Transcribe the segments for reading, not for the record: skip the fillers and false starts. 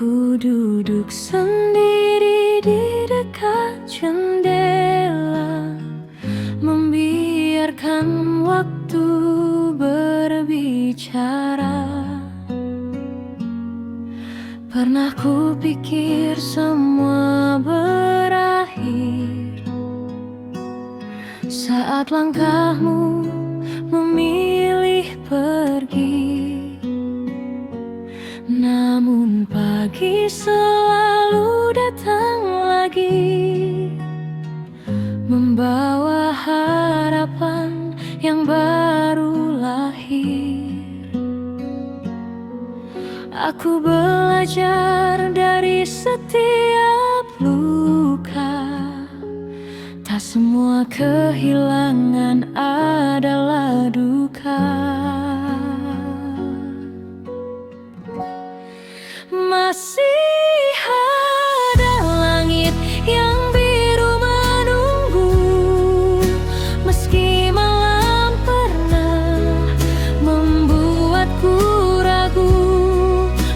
Aku duduk sendiri di dekat jendela, membiarkan waktu berbicara. Pernah kupikir semua berakhir saat langkahmu memilih pergi. Namun pagi selalu datang lagi, membawa harapan yang baru lahir. Aku belajar dari setiap luka, tak semua kehilangan adalah duka. Masih ada langit yang biru menunggu, meski malam pernah membuatku ragu.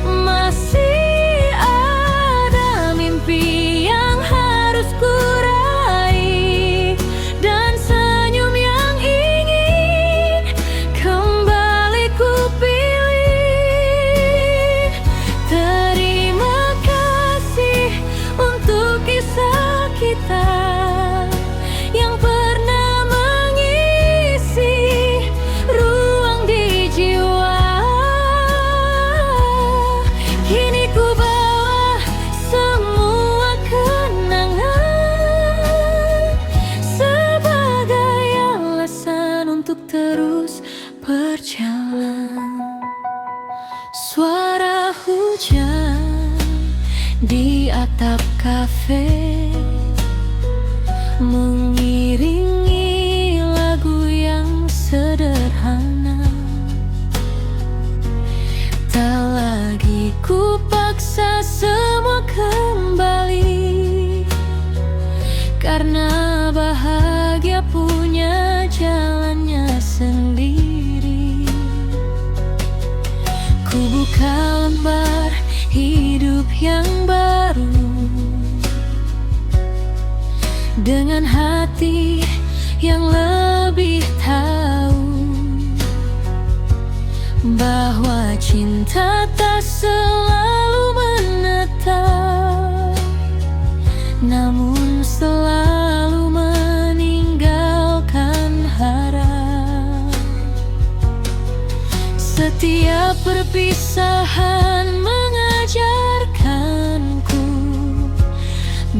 Masih ada mimpi yang harus ku raih, dan senyum yang ingin kembali ku pilih. Terima kasih untuk kisah kita yang pernah mengisi ruang di jiwa. Kini ku bawa semua kenangan sebagai alasan untuk terus berjalan. Suara hujan di atap kafe mengiringi lagu yang sederhana. Tak lagi ku paksa semua kembali, karena bahagia punya jalannya sendiri. Ku buka lembar hidup yang baru dengan hati yang lebih tahu bahwa cinta tak selalu menetap, namun selalu meninggalkan harap. Setiap perpisahan mengajarkanku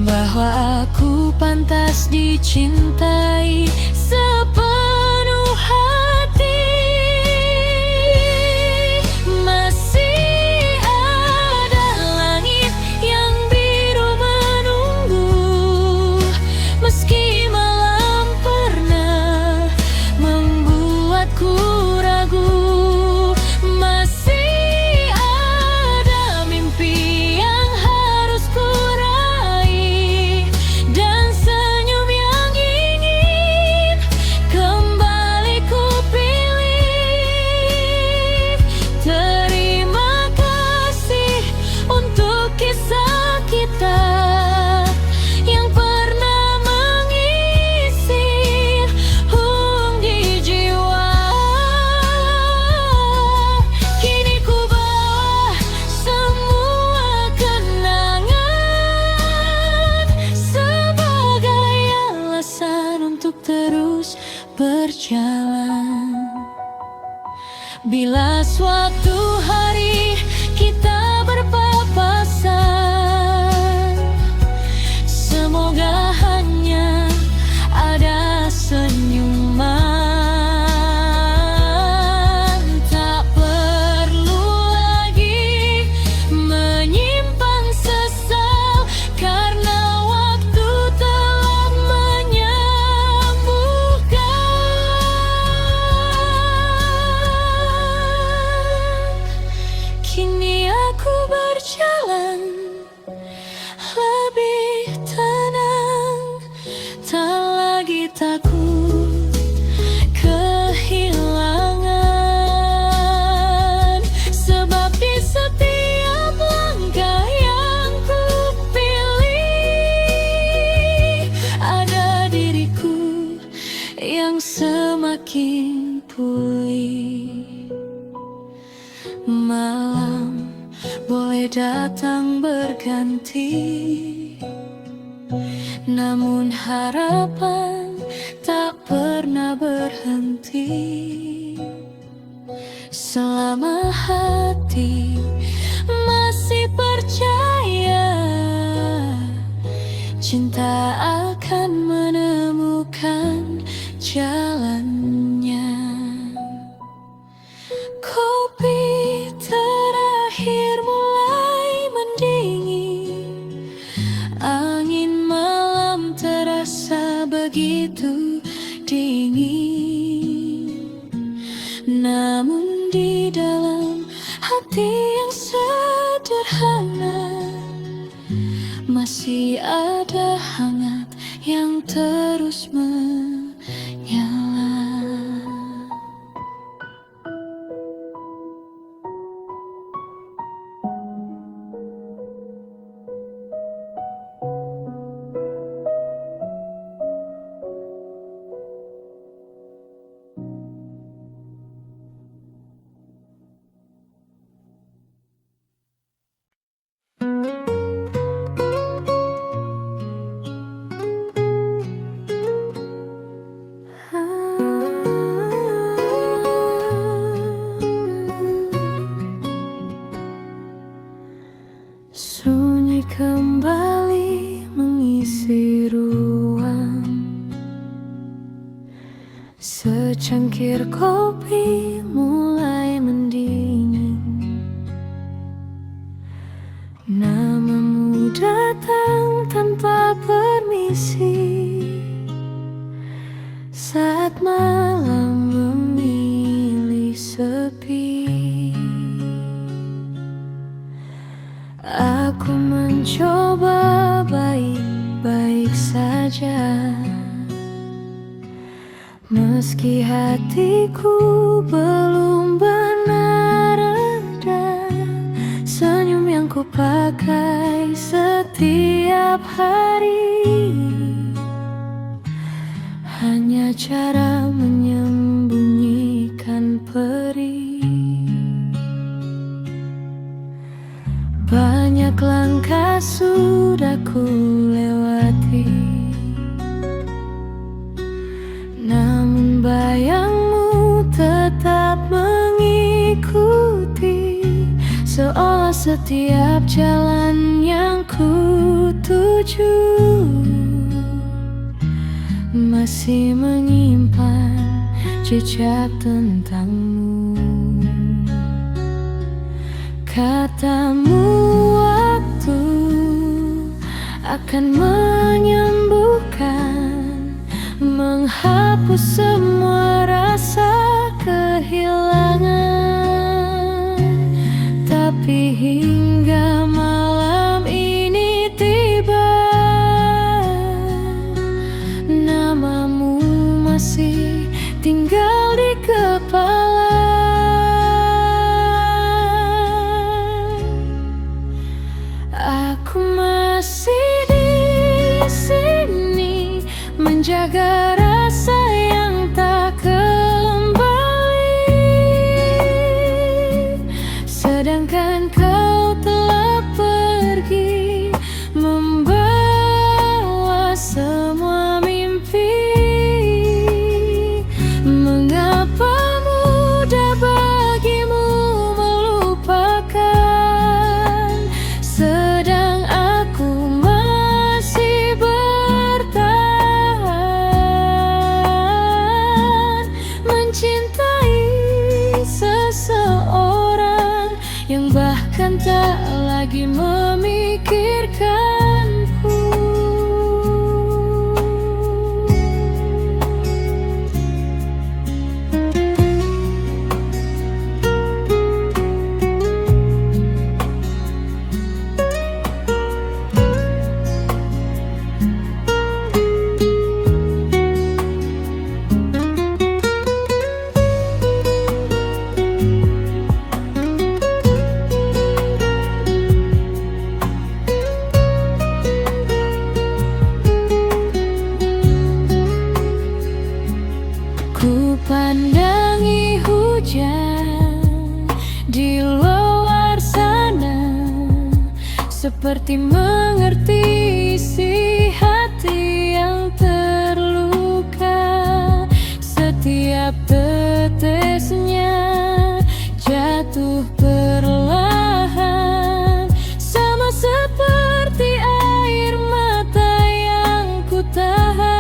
bahwa aku pantas dicintai sepenuh hati. Masih ada langit yang biru menunggu, meski malam pernah membuatku ragu. Masih ada mimpi yang harus ku raih, dan senyum yang ingin kembali ku pilih. Terima kasih untuk kisah kita yang pernah mengisi ruang di jiwa. Kini ku bawa semua kenangan sebagai alasan untuk terus berjalan. Bila suatu hari kita berpapasan, semoga hanya ada senyuman. Tak perlu lagi menyimpan sesal, karena waktu telah menyembuhkan. datang berganti, namun harapan tak pernah berhenti. Selama hati masih percaya, cinta akan menemukan jalannya. Kopi terakhir mulai mendingin, angin malam terasa begitu dingin. Namun di dalam hati yang sederhana masih ada hangat yang terus menyala. Sunyi kembali mengisi ruang, secangkir kopi mulai mendingin. Namamu datang tanpa permisi saat malam memilih sepi. Aku mencoba baik-baik saja, meski hatiku belum benar reda. Senyum yang ku pakai setiap hari hanya cara menyembunyikan perih. Banyak langkah sudah ku lewati, namun bayangmu tetap mengikuti. Seolah setiap jalan yang ku tuju masih menyimpan jejak tentangmu. Katamu waktu akan menyembuhkan, menghapus semua rasa kehilangan. Tapi hingga malam ini tiba, namamu masih tinggal di kepala. Aku masih di sini menjaga rasa yang tak kembali, sedangkan kau telah pergi membawa semua mimpi. Mengapa mudah bagimu melupakan, sedang aku masih bertahan mencintai seseorang yang bahkan tak lagi memikirkanku. seperti mengerti isi hati yang terluka. Setiap tetesnya jatuh perlahan, sama seperti air mata yang ku tahan.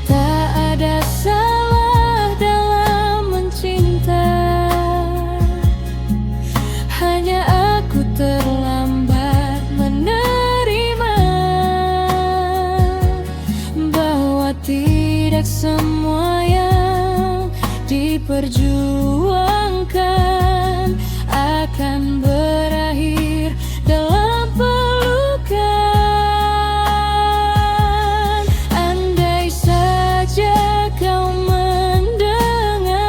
Tak ada salah dalam mencinta, hanya aku terlambat menerima bahwa tidak semua yang diperjuangkan akan berakhir dalam pelukan. Andai saja kau mendengar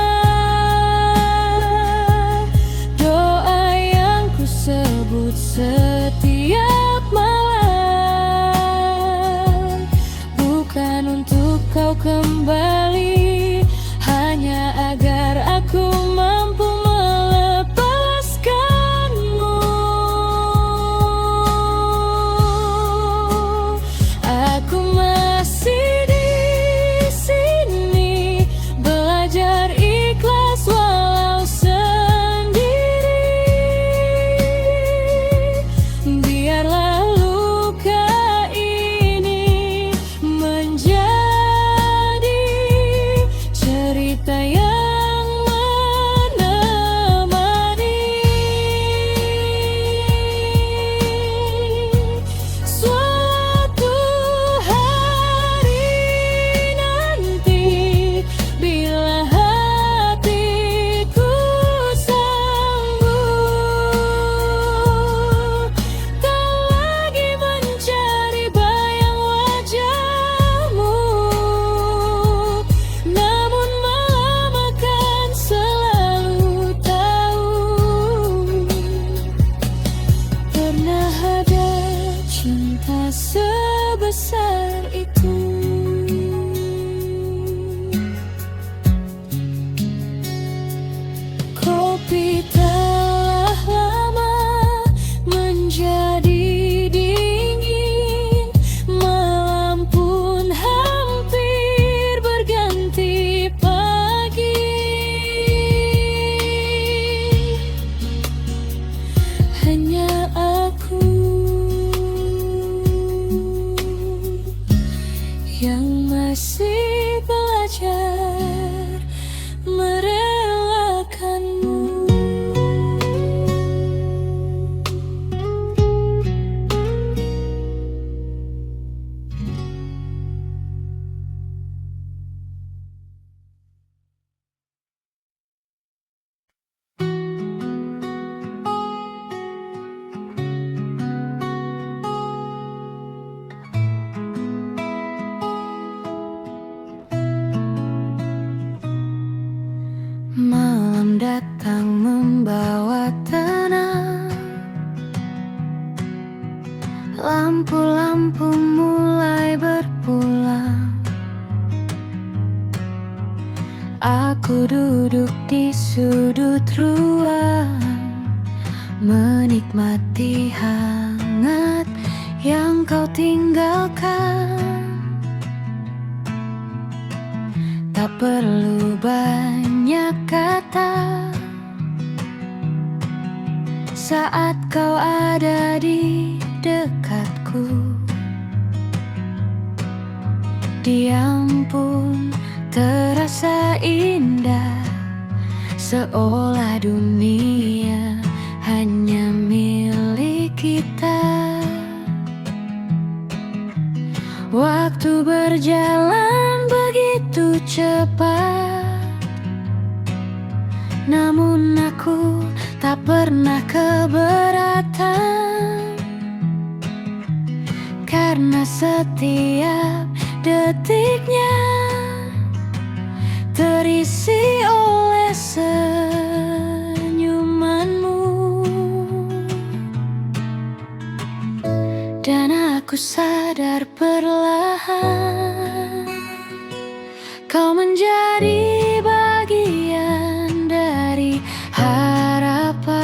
doa yang ku sebut setiap malam, bukan untuk kau kembali, hanya agar aku mampu melepaskanmu. Aku masih di sini, belajar ikhlas walau sendiri. Biarlah luka ini menjadi cerita yang menemani suatu hari nanti, bila hatiku sembuh. Tak lagi mencari bayang wajahmu, namun malam akan selalu tahu pernah ada cinta sebesar itu. Kopi telah lama menjadi dingin, malam pun hampir berganti pagi. Hanya aku yang masih belajar merelakanmu. Malam datang membawa tenang, lampu-lampu mulai berpulang. Aku duduk di sudut ruang, menikmati hangat yang kau tinggalkan. Tak perlu banyak kata saat kau ada di dekatku. Diam pun terasa indah, seolah dunia hanya milik kita. Waktu berjalan begitu cepat, namun aku tak pernah keberatan, karena setiap detiknya terisi oleh senyumanmu. Dan aku sadar perlahan kau menjadi bagian dari harapan.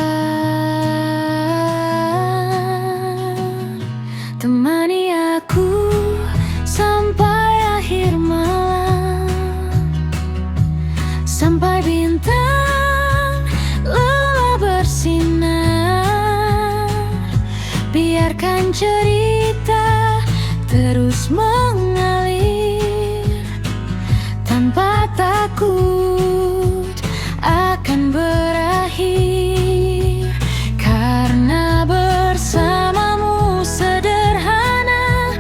Biarkan cerita terus mengalir tanpa takut akan berakhir, karena bersamamu sederhana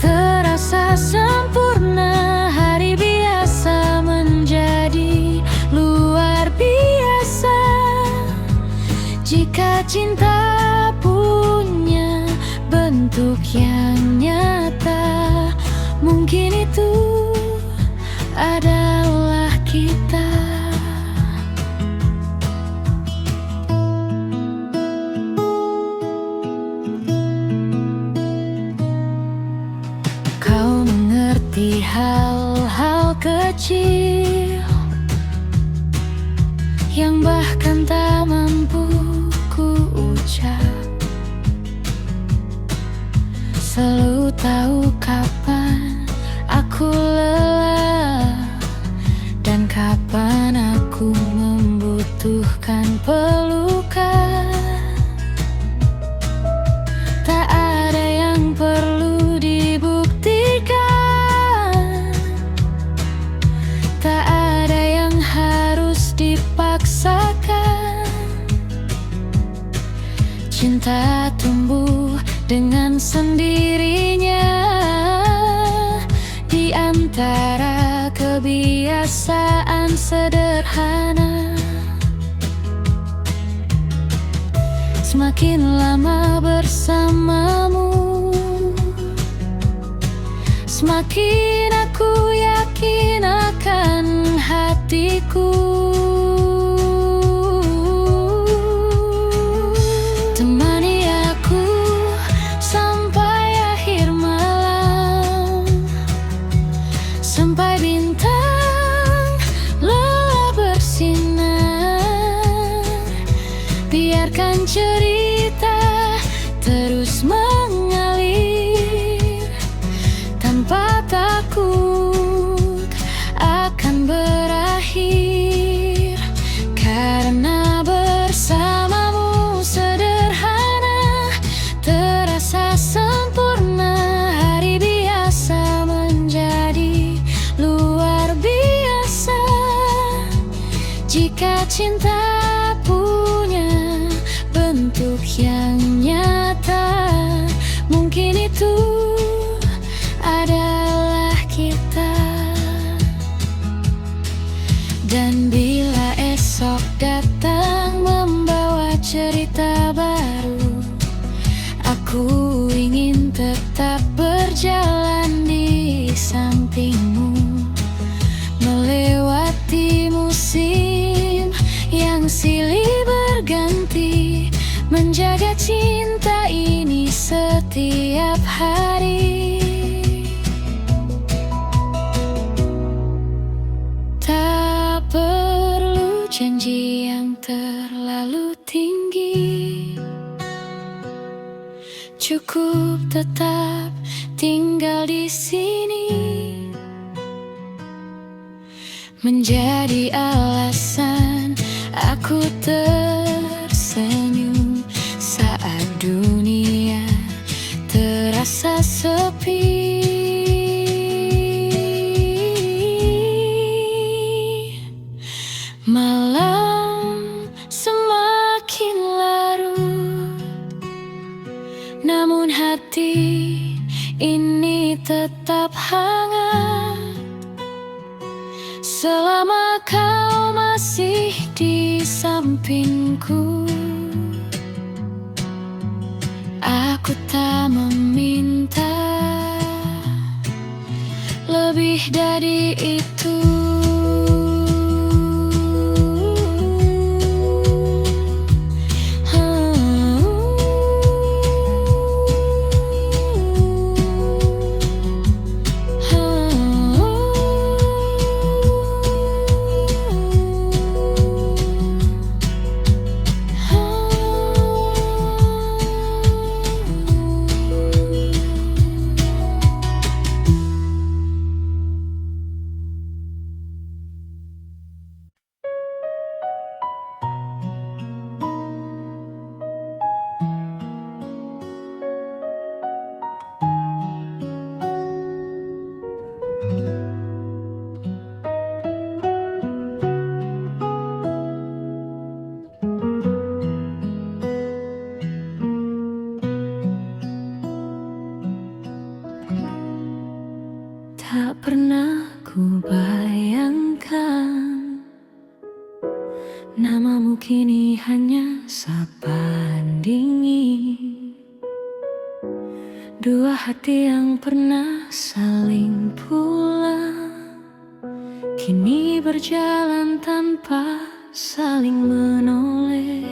terasa sempurna. Hari biasa menjadi luar biasa jika cinta punya bentuk yang nyata. Mungkin itu adalah kita. Kau mengerti hal-hal kecil yang bahkan tak mampu ku ucap. Selalu tahu kapan aku lelah dan kapan aku membutuhkan pelukan. Tak ada yang perlu dibuktikan, tak ada yang harus dipaksakan. Cinta tumbuh dengan sendirinya di antara kebiasaan sederhana. Semakin lama bersamamu, semakin aku yakin akan hatiku. Temani aku sampai akhir malam, sampai bintang lelah bersinar. Biarkan cerita terus mengalir tanpa takut akan berakhir, karena bersamamu sederhana terasa sempurna. Hari biasa menjadi luar biasa jika cinta punya bentuk yang nyata. Mungkin itu adalah kita. Dan bila esok datang membawa cerita baru, aku ingin tetap berjalan di sampingmu, melewati musim yang silih berganti, menjaga cinta ini setiap hari. Tak perlu janji yang terlalu tinggi, cukup tetap tinggal di sini, menjadi alasan aku tersenyum saat dunia terasa sepi. Malam semakin larut, namun hati ini tetap hangat selama kau masih di sampingku. Aku tak meminta lebih dari itu. dingin. Dua hati yang pernah saling pulang kini berjalan tanpa saling menoleh.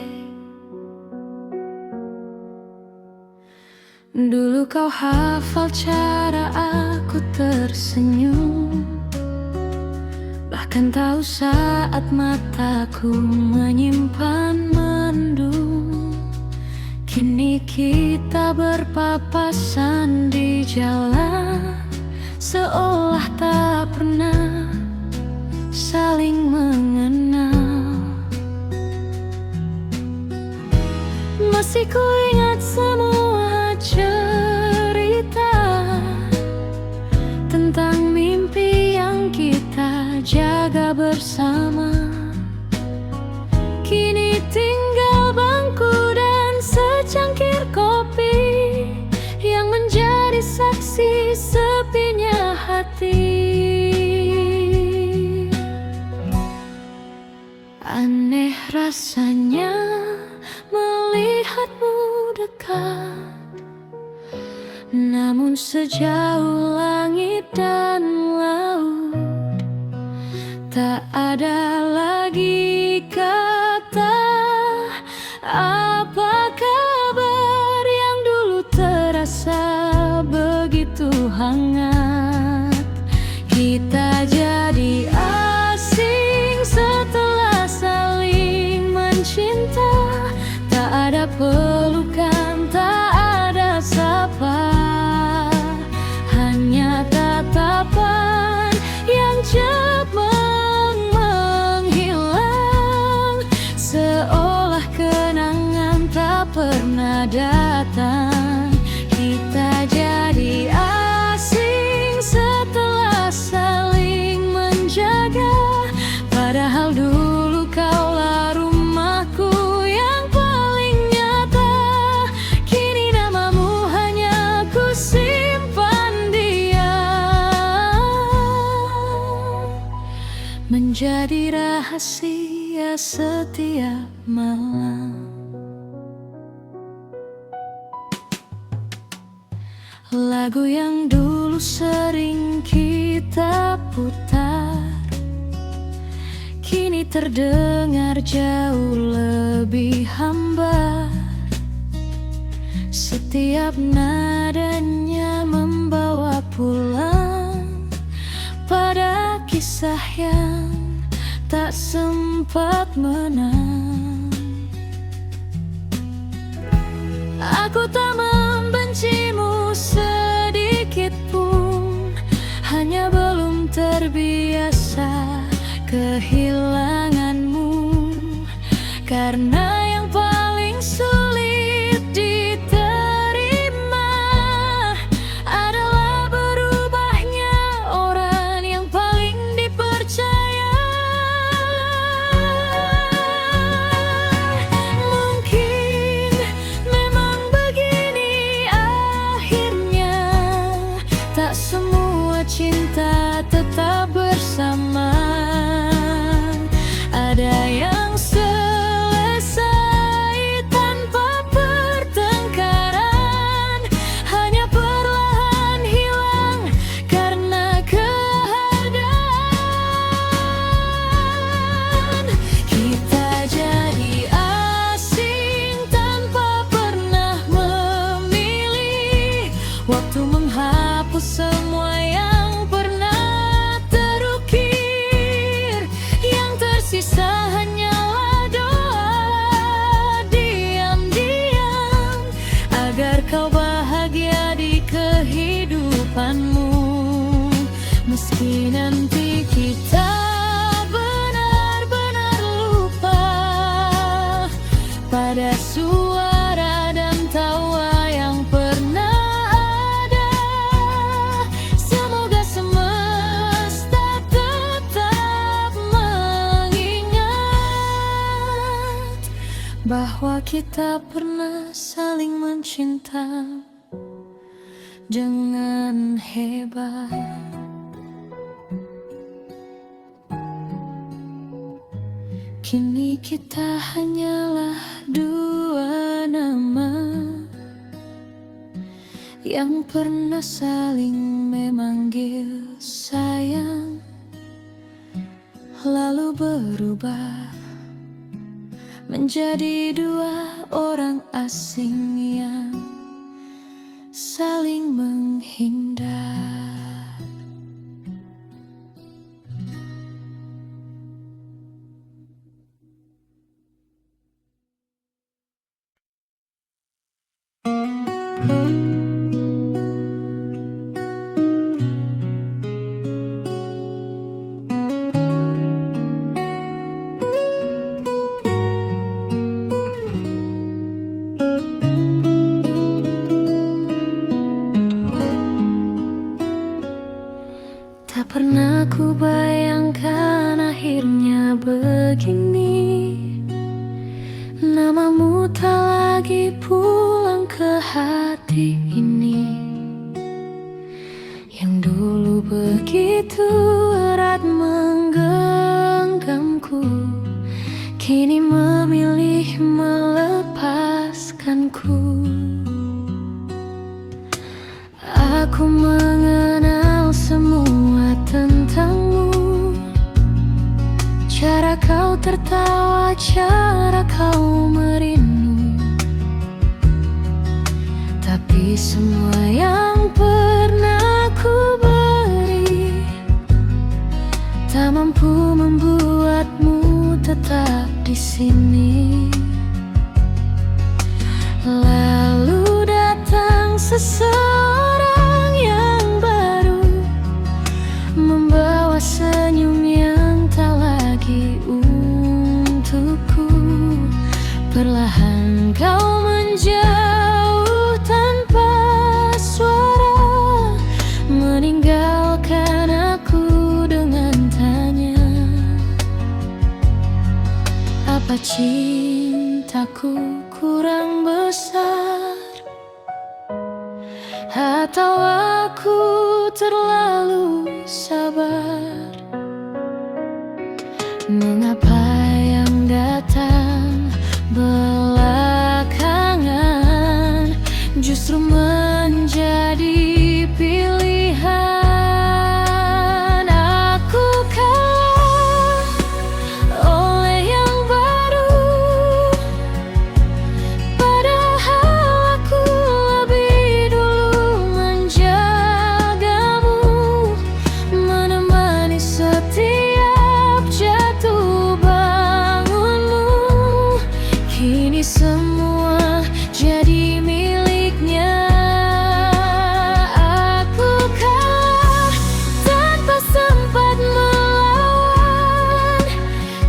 Dulu kau hafal cara aku tersenyum, bahkan tahu saat mataku menyimpan mendung. Kini kita berpapasan di jalan, seolah tak pernah saling mengenal. Masih ku ingat semua cerita tentang mimpi yang kita jaga bersama. Kini tinggal bangku dan secangkir kopi yang menjadi saksi sepinya hati. Aneh rasanya melihatmu dekat, namun sejauh langit dan laut tak ada lagi kata. Apa kabar yang dulu terasa begitu hangat? Kita jadi asing setelah saling mencinta. Tak ada pelukan, tak ada sapa, hanya tatapan yang cepat menghilang, seolah kenangan tak pernah datang. Kita jadi asing setelah saling menjaga, padahal dulu kaulah rumahku yang paling nyata. Kini namamu hanya ku simpan diam, menjadi rahasia setiap malam. Lagu yang dulu sering kita putar kini terdengar jauh lebih hambar. Setiap nadanya membawa pulang pada kisah yang tak sempat menang. Aku tak membencimu sedikit pun, hanya belum terbiasa kehilanganmu. Karena yang paling sulit diterima adalah berubahnya orang yang paling dipercaya. Mungkin memang begini akhirnya, tak semua cinta tetap bersama. Ada yang selesai tanpa pertengkaran, hanya perlahan hilang karena keadaan. Kita jadi asing tanpa pernah memilih. Waktu menghapus semua yang pernah terukir, yang tersisa hanyalah doa diam-diam agar kau bahagia di kehidupanmu. Meski nanti kita benar-benar lupa pada suara dan tawa yang pernah ada, semoga semesta tetap mengingat bahwa kita pernah saling mencinta dengan hebat. Kini kita hanyalah dua nama yang pernah saling memanggil sayang, lalu berubah menjadi dua orang asing yang saling menghindar. Tak pernah ku bayangkan akhirnya begini. Namamu tak lagi pulang ke hati ini, yang dulu begitu erat menggenggamku, kini memilih melepaskanku. Aku mengenal semua tentangmu, cara kau tertawa, cara kau merindu. Tapi semua yang pernah ku beri tak mampu membuatmu tetap di sini. Lalu datang seseorang yang baru, membawa senyum yang tak lagi untukku. Perlahan kau menjauh tanpa suara, meninggalkan aku dengan tanya, apa cintaku kurang besar? Atau aku terlalu sabar? Mengapa yang datang belakangan justru menjadi pilihan? Aku kalah oleh yang baru, padahal aku lebih dulu menjagamu, menemani setiap jatuh bangunmu. Kini semua jadi miliknya. Aku kalah tanpa sempat melawan,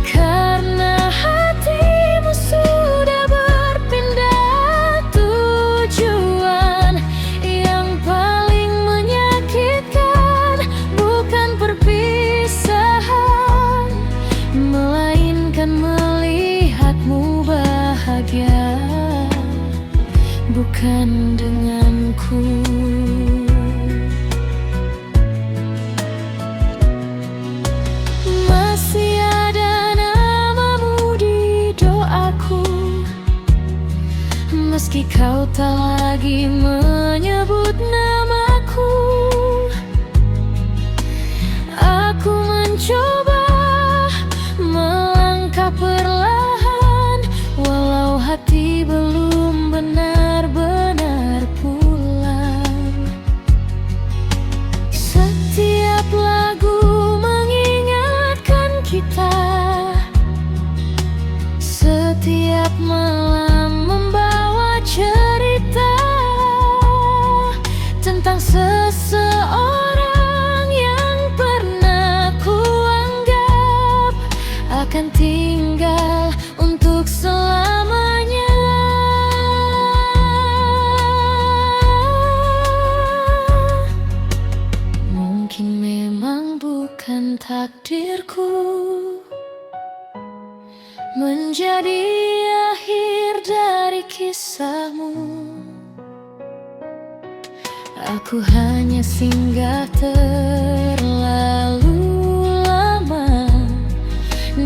karena hatimu sudah berpindah tujuan. Yang paling menyakitkan bukan perpisahan, melainkan melihatmu bahagia bukan denganku. Masih ada namamu di doaku, meski kau tak lagi menyebut namaku. Aku mencoba melangkah perlahan, walau hati belum benar-benar pulang. Setiap lagu mengingatkan kita, setiap malam membawa cerita tentang seseorang yang pernah kuanggap akan tinggal untuk selamanya. Mungkin memang bukan takdirku menjadi akhir dari kisahmu. Aku hanya singgah terlalu lama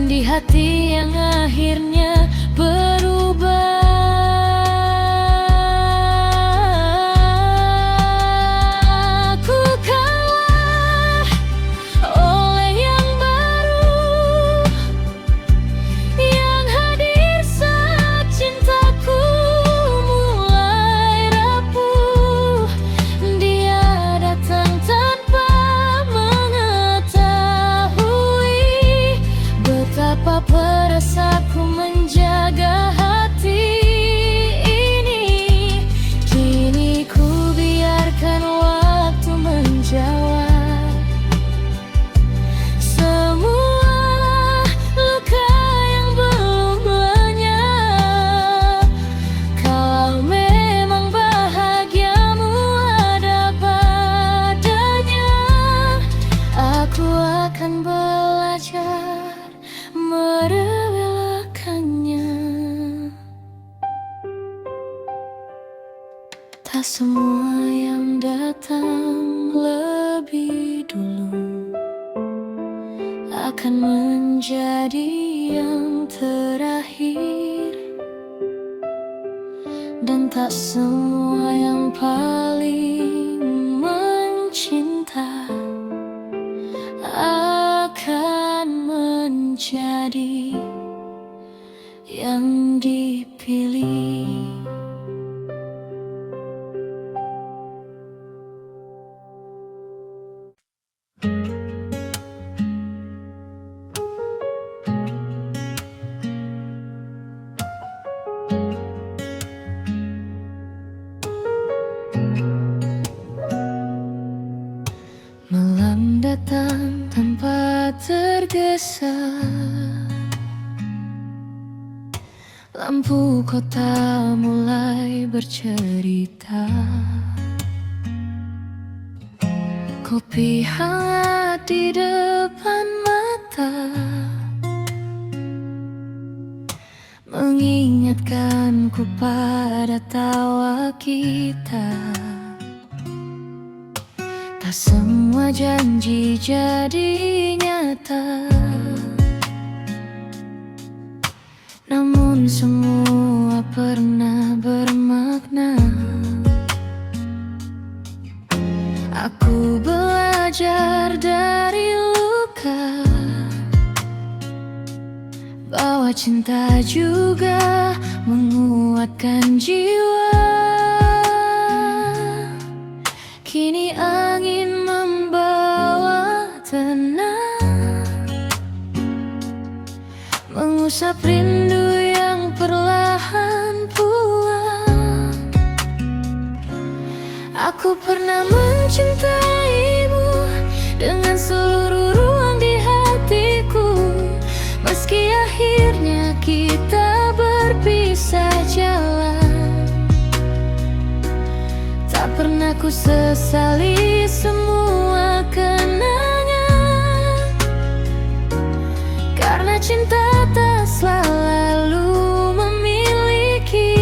di hati yang akhirnya berubah. Tak semua yang datang lebih dulu akan menjadi yang terakhir, dan tak semua yang paling mencinta akan menjadi yang dipilih. Malam datang tanpa tergesa, lampu kota mulai bercerita. Kopi hangat di depan mata mengingatkanku pada tawa kita. Tak semua janji jadi nyata, namun semua pernah bermakna. Aku belajar dari luka bahwa cinta juga menguatkan jiwa. Kini angin membawa tenang, mengusap rindu yang perlahan pulang. Aku pernah mencintaimu dengan seluruh ruang di hatiku, meski akhirnya kita berpisah jalan. Tak pernah ku sesali semua kenangan, karena cinta tak selalu memiliki.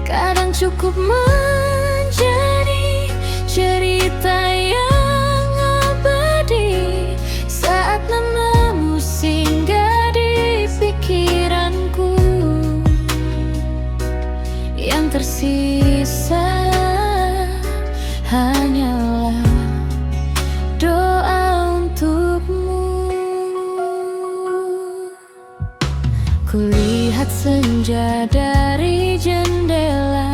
Kadang cukup menjadi cerita yang abadi saat namamu singgah di pikiranku. Yang tersisa hanyalah doa untukmu. Kulihat senja dari jendela,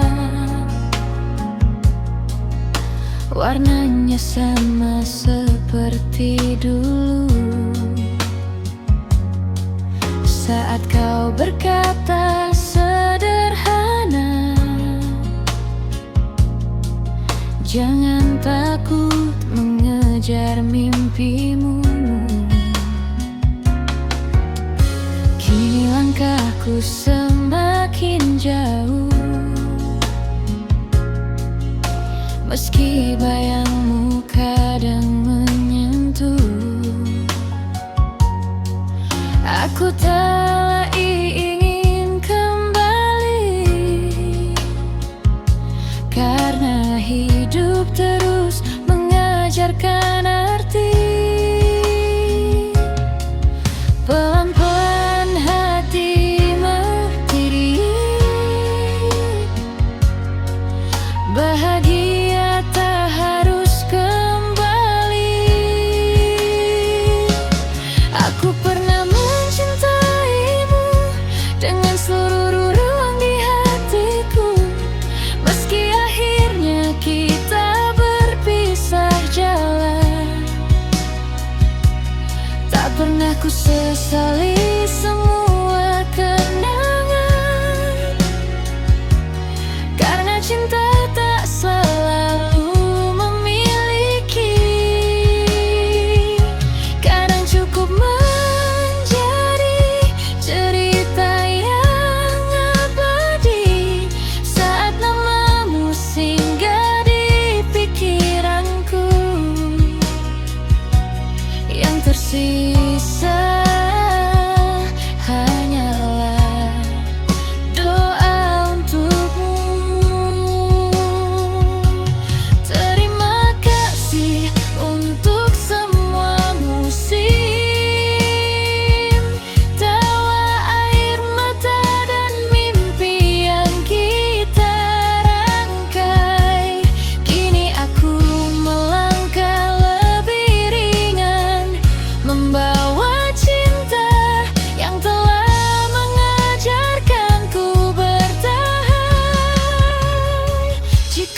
warnanya sama seperti dulu. Saat kau berkata sederhana, jangan takut mengejar mimpimu. Kini langkahku semakin jauh, meski bayangmu kadang menyentuh. Aku tak ingin kembali, karena hidup terus mengajarkan arti. Pelan-pelan hati berdiri, bahagia tak harus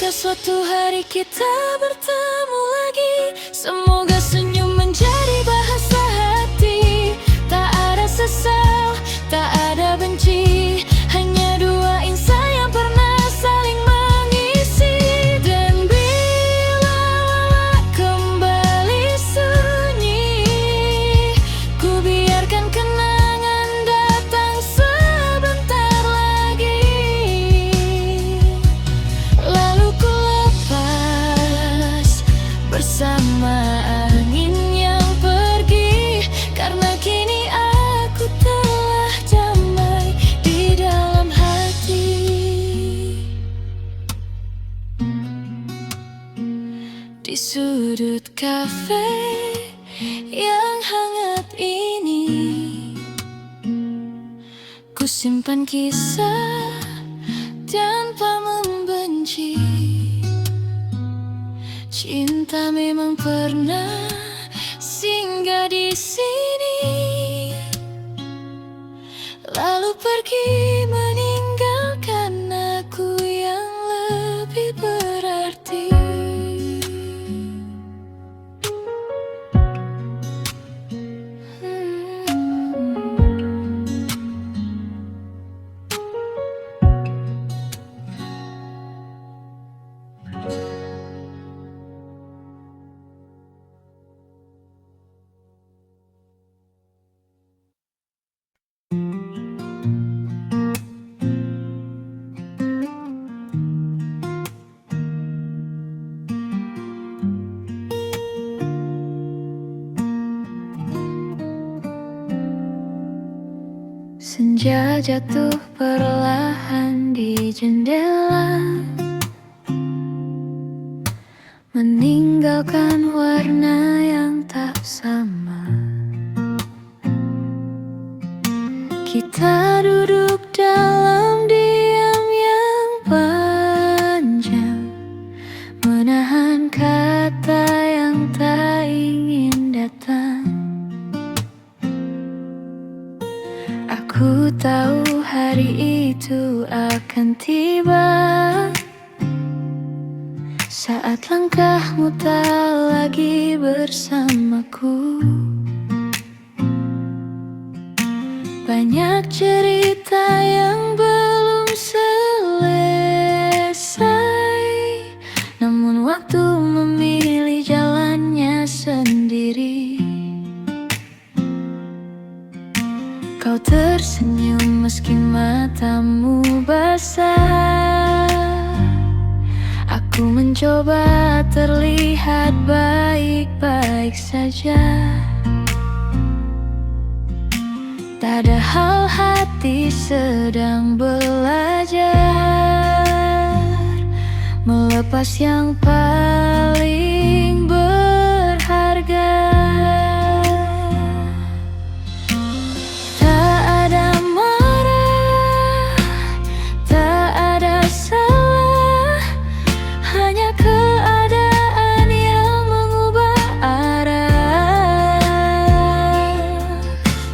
Jika suatu hari kita bertemu lagi, semoga senyum menjadi bahasa hati. Tak ada sesal, tak ada benci, hanya dua insan yang pernah saling mengisi. Dan bila lelah kembali sunyi, ku biarkan kenangan datang sebentar lagi. Lalu ku lepas bersama angin yang pergi, karena kini aku telah damai di dalam hati. Di sudut kafe yang hangat ini, ku simpan kisah tanpa membenci. Cinta memang pernah singgah di sini, lalu pergi meninggalkan aku yang lebih berarti. Senja jatuh perlahan di jendela, meninggalkan warna yang tak sama. Kita duduk dalam diam yang panjang, menahan kata yang tak ingin datang. Aku tahu hari itu akan tiba, saat langkahmu tak lagi bersamaku. Banyak cerita yang belum selesai, namun waktu memilih jalannya sendiri. Kau tersenyum meski matamu basah. Aku mencoba terlihat baik-baik saja. Tak ada hal, hati sedang belajar melepas yang paling berharga. Tak ada marah, tak ada salah, hanya keadaan yang mengubah arah.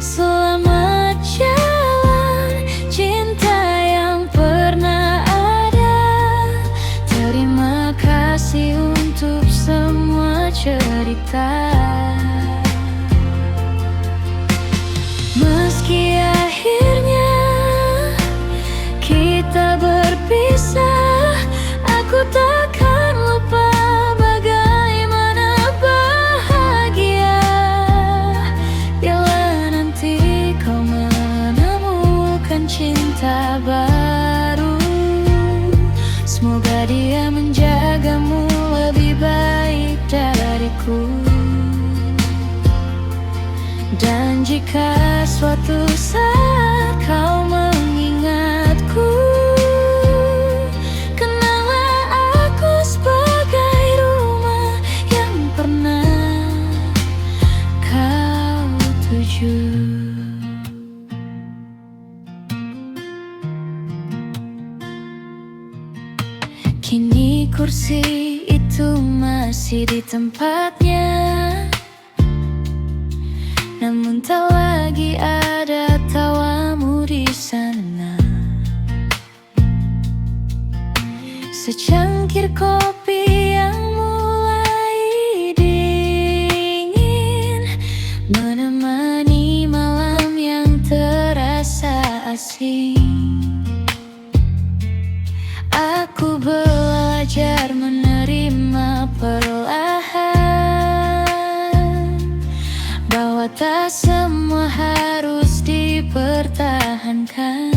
Selamat jalan cinta yang pernah ada. Terima kasih untuk semua cerita. Meski akhirnya kita berpisah, aku takkan lupa bagaimana bahagia bila nanti kau menemukan cinta baru. Semoga dia menjagamu lebih baik dariku. Dan jika suatu saat kau mengingatku, kenanglah aku sebagai rumah yang pernah kau tuju. Kini kursi itu masih di tempatnya, namun tak lagi ada tawamu di sana. secangkir kopi yang mulai dingin, menemani malam yang terasa asing. Aku belajar menerima perlahan bahwa tak semua harus dipertahankan.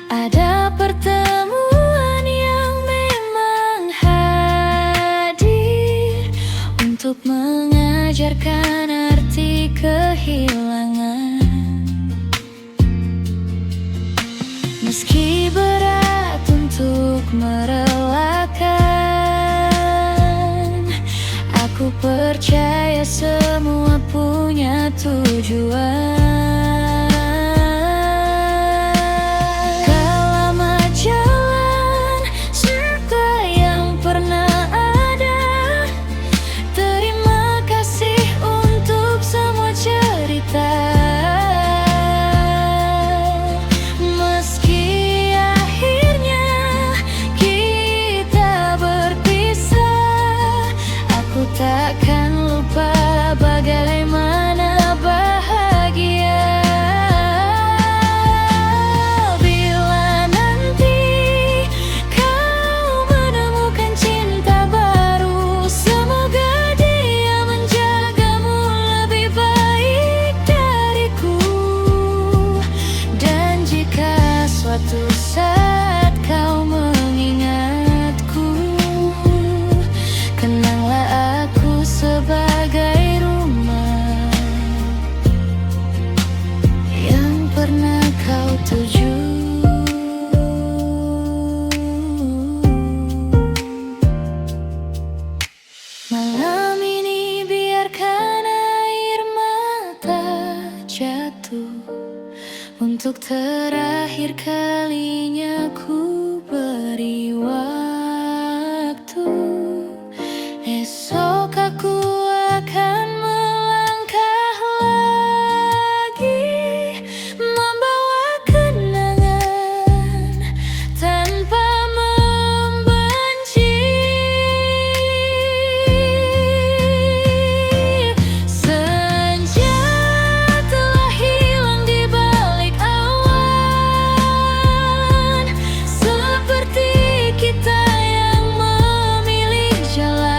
Ada pertemuan yang memang hadir untuk mengajarkan arti kehilangan. Meski berat untuk merelakan, aku percaya semua punya tujuan. Takkan lupa bagaimana bahagia bila nanti kau menemukan cinta baru. Semoga dia menjagamu lebih baik dariku. Dan jika suatu saat kau mengingatku, kenanglah sebagai rumah yang pernah kau tuju. Malam ini biarkan air mata jatuh untuk terakhir kalinya ku beri waktu. Esok aku akan melangkah lagi, membawa kenangan tanpa membenci. Senja telah hilang di balik awan, seperti kita yang memilih jalan.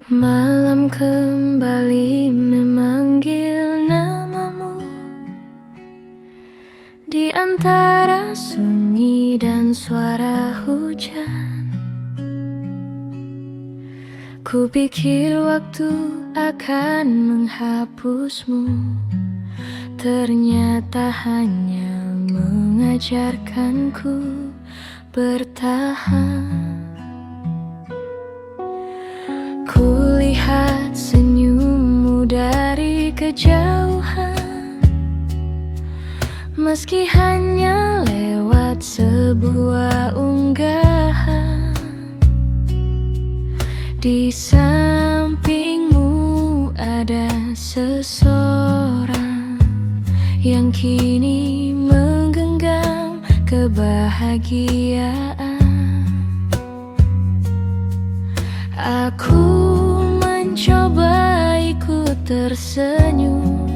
Malam kembali memanggil namamu di antara sunyi dan suara hujan. Kupikir waktu akan menghapusmu, ternyata hanya mengajarkanku bertahan. Kulihat senyummu dari kejauhan, meski hanya lewat sebuah unggahan. Di sampingmu ada seseorang yang kini menggenggam kebahagiaan. Aku mencoba ikut tersenyum,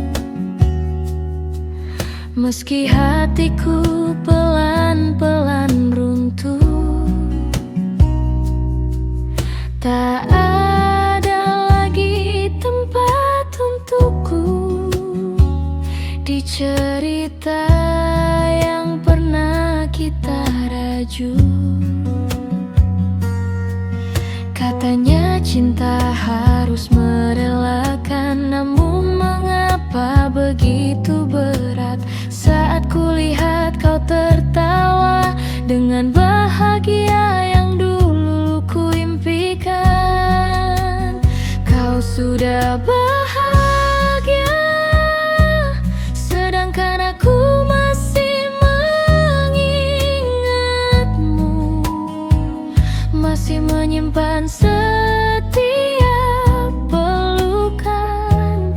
meski hatiku pelan-pelan runtuh. maju. Katanya cinta harus merelakan, namun mengapa begitu berat saat kulihat kau tertawa dengan bahagia yang dulu kuimpikan. Kau sudah bahagia, sedangkan aku masih mengingatmu, masih menyimpan setiap pelukan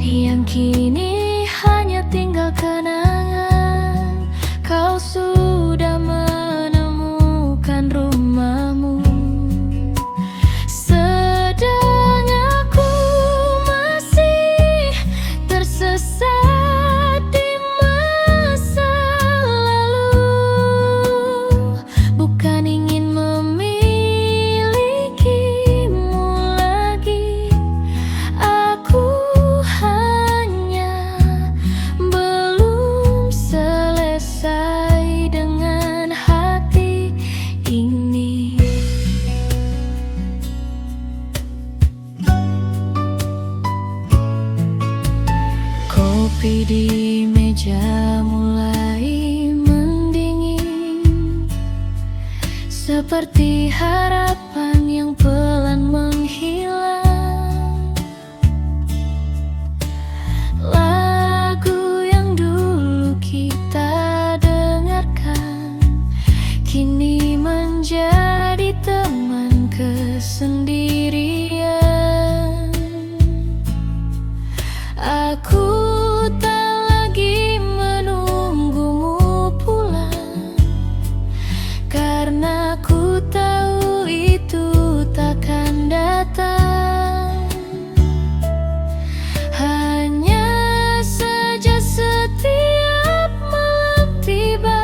yang kini hanya tinggal kenangan. Kau sudah menemukan rumahmu, sedang aku masih tersesat di masa lalu. Bukan ingin memilikimu lagi, aku hanya belum selesai dengan hati ini. Kopi di meja mulai mendingin, seperti harapan yang pelan menghilang. Lagu yang dulu kita dengarkan kini menjadi teman kesendirian. Aku tak lagi menunggumu pulang, karena ku tahu itu takkan datang. Hanya saja setiap malam tiba,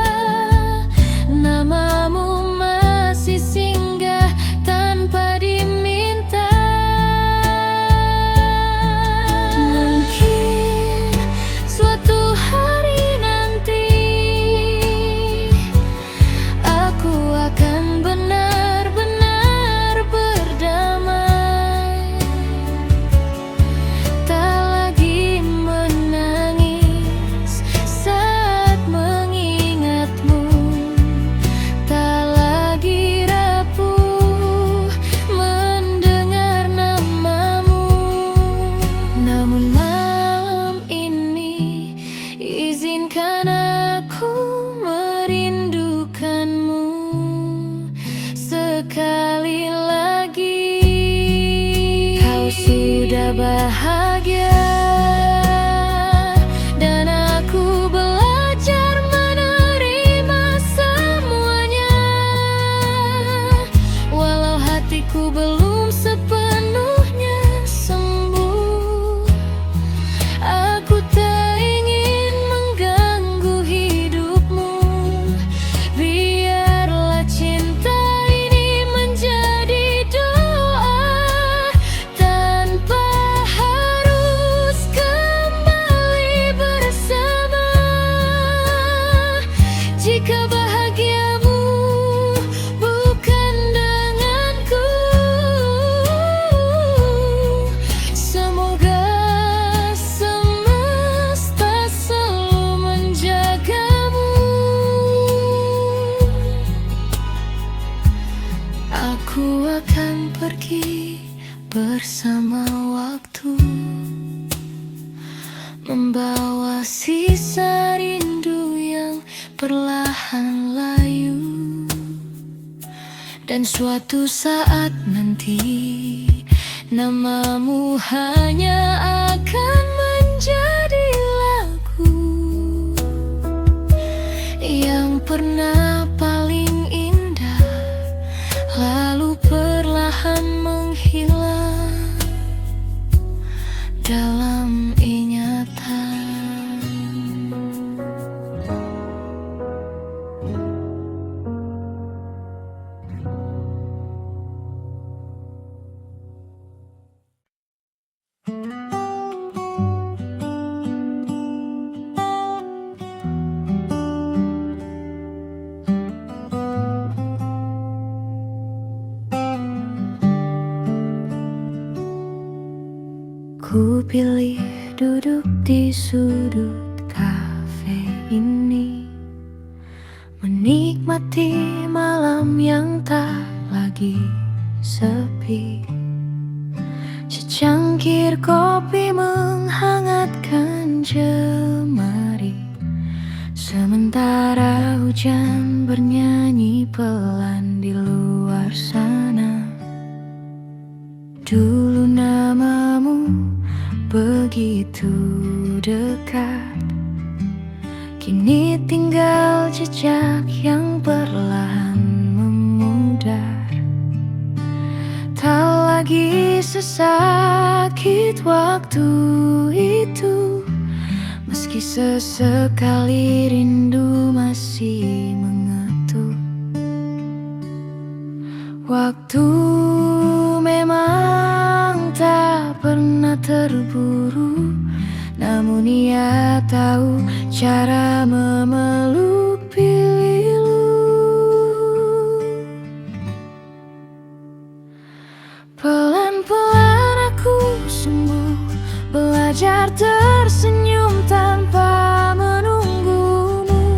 namamu masih singgah tanpa diminta. Mungkin suatu hari nanti aku akan benar-benar berdamai, tak lagi menangis saat mengingatmu, tak lagi rapuh mendengar namamu. Namun malam ini izinkan aku merindukanmu sekali lagi. Kau sudah bahagia, dan aku belajar menerima semuanya. Walau hatiku belum sepenuhnya sembuh, aku tak ingin mengganggu hidupmu. Biarlah cinta ini menjadi doa, tanpa harus kembali bersama. Jika bahagiamu bukan denganku, semoga semesta selalu menjagamu. Aku akan pergi bersama waktu, membawa sisa rindu yang perlahan layu. Dan suatu saat nanti namamu hanya akan menjadi lagu yang pernah paling indah, lalu perlahan menghilang dalam ingatan. Ku pilih duduk di sudut kafe ini, menikmati malam yang tak lagi sepi. Secangkir kopi menghangatkan jemari, sementara hujan bernyanyi pelan di luar sana. Dulu namamu begitu dekat, kini tinggal jejak yang perlahan memudar. Tak lagi sesakit waktu itu, meski sesekali rindu masih mengetuk. Waktu memang tak pernah terburu, namun ia tahu cara memeluk pilu. Pelan-pelan aku sembuh, belajar tersenyum tanpa menunggumu,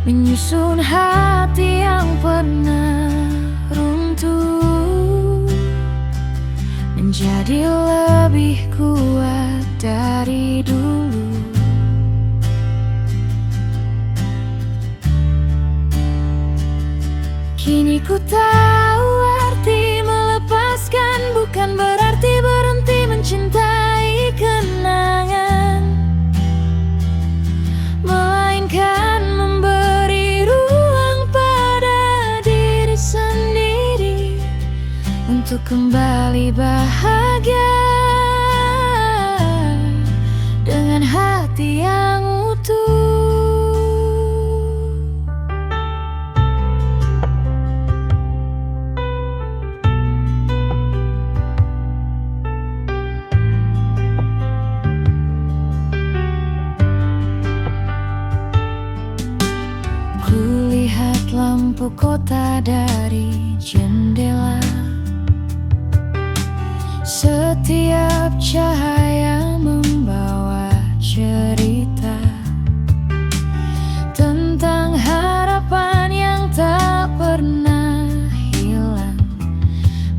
menyusun hati yang pernah runtuh menjadi lebih kuat dari dulu. Kini ku tahu arti melepaskan bukan berarti berhenti mencintai kenangan, melainkan memberi ruang pada diri sendiri untuk kembali bahagia dengan hati yang utuh. Kulihat lampu kota dari jendela, setiap cahaya membawa cerita tentang harapan yang tak pernah hilang,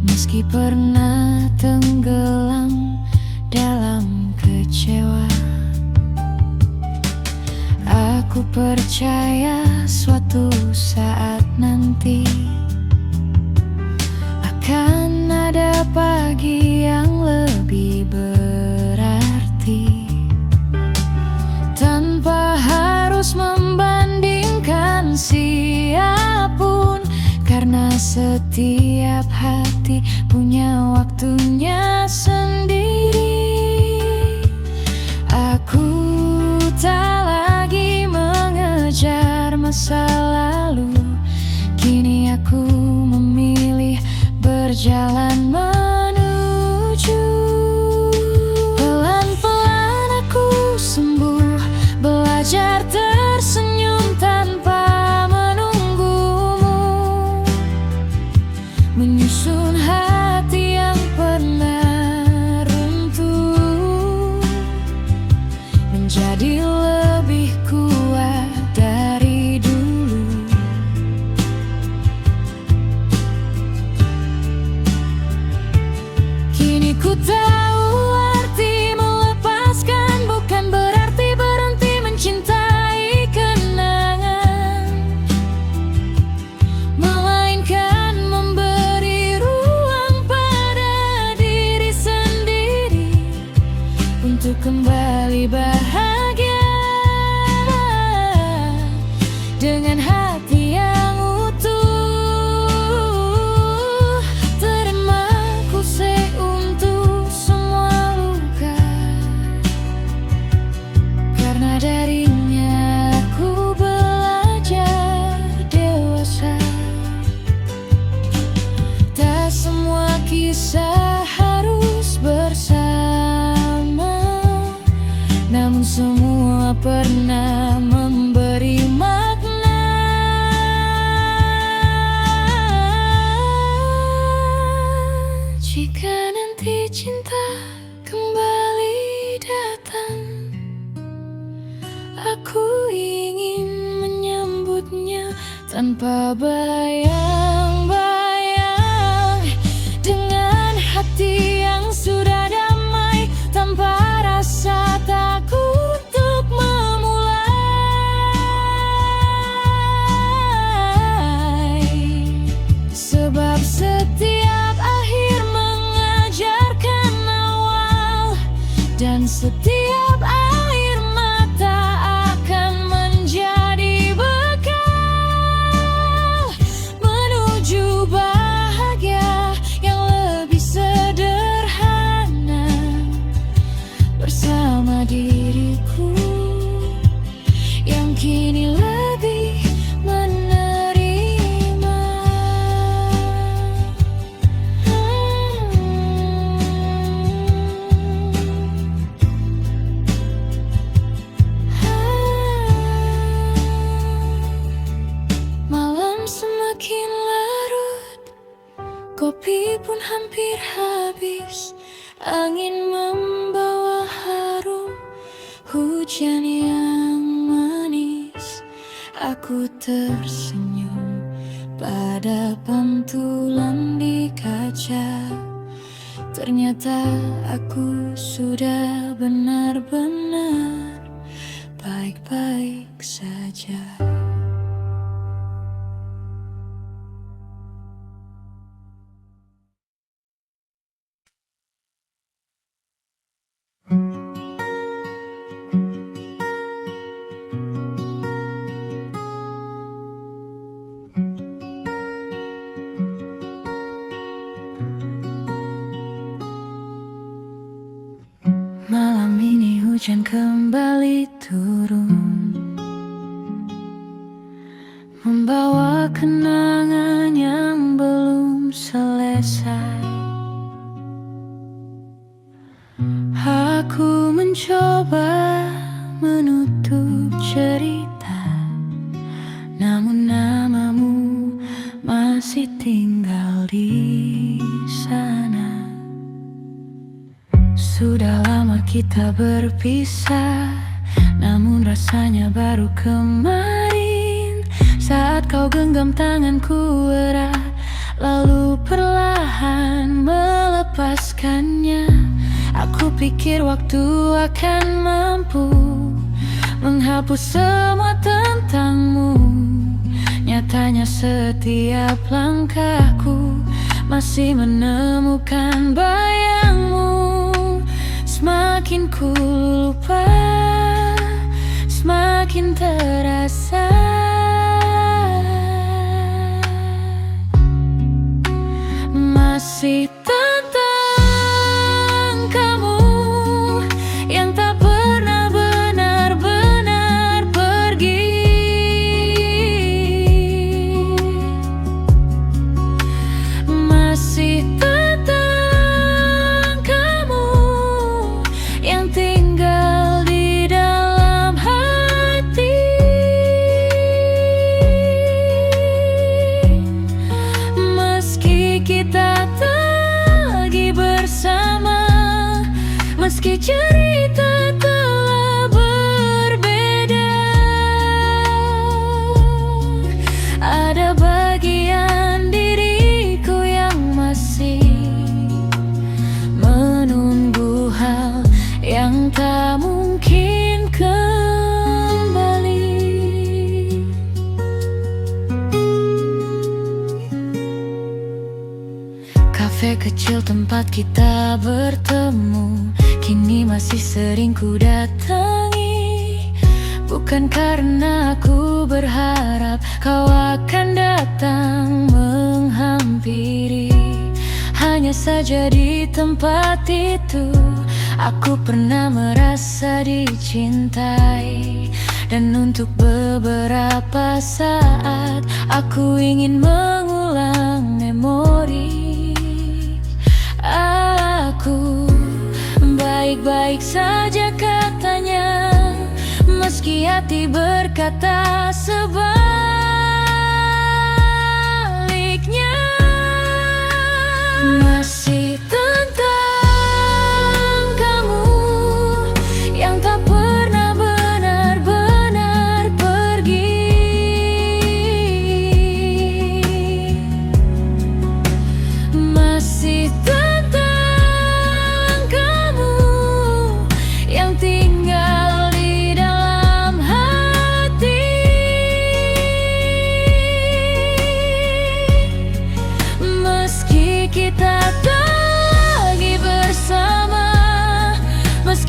meski pernah tenggelam dalam kecewa. Aku percaya suatu saat nanti akan ada pagi yang lebih berarti, tanpa harus membandingkan siapapun, karena setiap hati punya waktunya sendiri. Aku tak lagi mengejar masa lalu, kini aku memilih berjalan menuju. Pelan-pelan aku sembuh, belajar tersenyum tanpa menunggumu, menyusun hati yang pernah runtuh menjadi lebih kuat dari dulu. Kini ku tahu arti melepaskan bukan berarti berhenti mencintai kenangan, melainkan memberi ruang pada diri sendiri untuk kembali bahagia dengan hati yang utuh. Terima kasih untuk semua luka, karena darinya aku belajar dewasa. Tak semua kisah harus bersama, namun semua pernah memberi makna. tanpa bayang-bayang, dengan hati yang sudah damai, tanpa rasa takut untuk memulai. Sebab setiap akhir mengajarkan awal, dan setiap air mata akan menjadi bekal menuju bahagia yang lebih sederhana bersama diriku yang kini lebih menerima. Malam semakin larut, kopi pun hampir habis. Angin membawa harum hujan yang manis. Aku tersenyum pada pantulan di kaca. Ternyata aku sudah benar-benar baik-baik saja. Malam ini hujan kembali turun, membawa kenangan yang belum selesai. Aku mencoba menutup cerita, namun namamu masih tinggal di sana. Sudah lama kita berpisah, namun rasanya baru kemarin saat kau genggam tanganku erat, lalu perlahan melepaskannya. Aku pikir waktu akan mampu menghapus semua tentangmu. Nyatanya setiap langkahku masih menemukan bayangmu. Semakin ku lupa, semakin terasa. Masih tentang kamu yang tak pernah benar-benar pergi. Masih tentang kamu yang tinggal di dalam hati. Meski kita tak lagi bersama, meski cerita telah berbeda, ada bagian diriku yang masih menunggu hal yang tak mungkin kembali. Kafe kecil tempat kita bertemu kini masih sering ku datangi. Bukan karena aku berharap kau akan datang menghampiri, hanya saja di tempat itu aku pernah merasa dicintai. Dan untuk beberapa saat aku ingin mengulang memori. Aku baik-baik saja katanya, meski hati berkata sebaliknya. Masih tentang kamu yang tak pernah benar-benar pergi.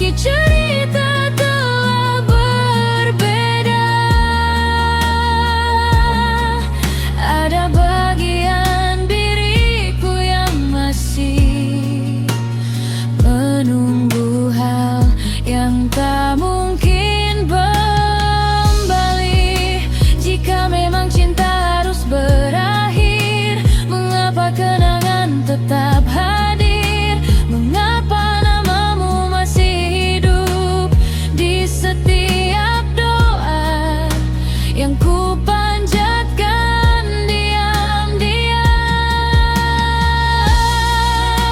meski cerita telah berbeda. Ada bagian diriku yang masih menunggu hal yang tak mungkin kembali. Jika memang cinta harus berakhir, mengapa kenangan tetap hadir? Mengapa namamu masih hidup di setiap doa yang ku panjatkan diam-diam?